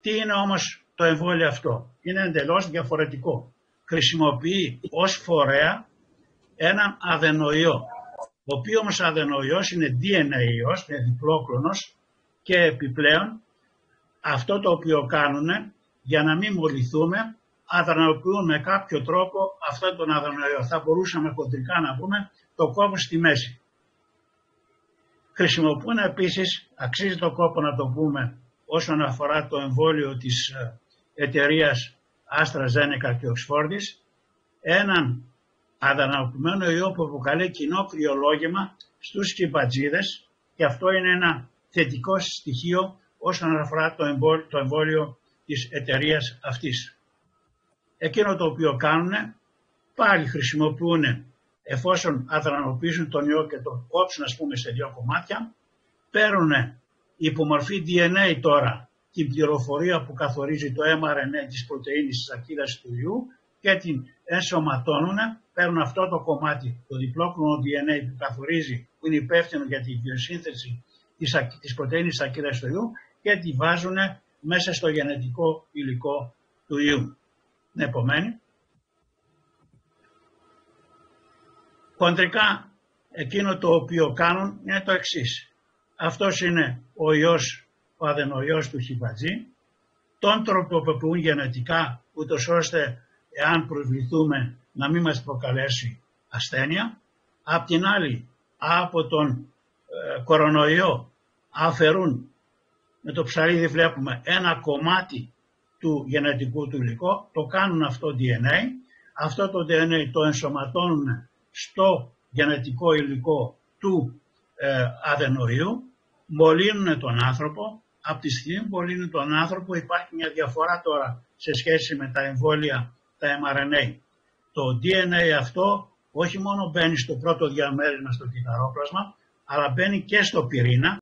Τι είναι όμως το εμβόλιο αυτό? Είναι εντελώς διαφορετικό. Χρησιμοποιεί ως φορέα έναν αδενοϊό, ο οποίος όμως αδενοϊός είναι DNA ιός, είναι διπλόκλονος, και επιπλέον αυτό το οποίο κάνουν για να μην μολυθούμε, αδρανοποιούν με κάποιο τρόπο αυτόν τον αδενοϊό. Θα μπορούσαμε χοντρικά να πούμε το κόβουν στη μέση. Χρησιμοποιούν επίσης, αξίζει το κόπο να το πούμε, όσον αφορά το εμβόλιο της εταιρείας AstraZeneca και Oxfordis, έναν αδρανοποιημένο ιό που αποκαλεί κοινό κρυολόγημα στους τσιμπατζίδες, και αυτό είναι ένα θετικό στοιχείο όσον αφορά το εμβόλιο της εταιρείας αυτής. Εκείνο το οποίο κάνουν, πάλι χρησιμοποιούν, εφόσον αδρανοποιήσουν τον ιό και τον κόψουν ας πούμε σε δύο κομμάτια, παίρνουν υπομορφή DNA τώρα την πληροφορία που καθορίζει το mRNA της πρωτεΐνης της σακίδας του ιού και την ενσωματώνουν, παίρνουν αυτό το κομμάτι, το διπλόκλονο DNA που καθορίζει, που είναι υπεύθυνο για τη βιοσύνθεση της πρωτεΐνης της σακίδας του ιού, και τη βάζουν μέσα στο γενετικό υλικό του ιού. Επομένως, χοντρικά εκείνο το οποίο κάνουν είναι το εξής. Αυτός είναι ο ιός, ο αδενοϊός του χιμπατζή, τον τροποποιούν γενετικά, ούτως ώστε εάν προσβληθούμε να μην μας προκαλέσει ασθένεια. Απ' την άλλη, από τον κορονοϊό αφαιρούν, με το ψαρίδι βλέπουμε, ένα κομμάτι του γενετικού του υλικού, το κάνουν αυτό DNA, αυτό το DNA το ενσωματώνουν στο γενετικό υλικό του αδενοϊού, μολύνουν τον άνθρωπο. Από τη στιγμή που μολύνουν τον άνθρωπο υπάρχει μια διαφορά τώρα σε σχέση με τα εμβόλια, τα mRNA. Το DNA αυτό όχι μόνο μπαίνει στο πρώτο διαμέρισμα στο κυταρόπλασμα, αλλά μπαίνει και στο πυρήνα.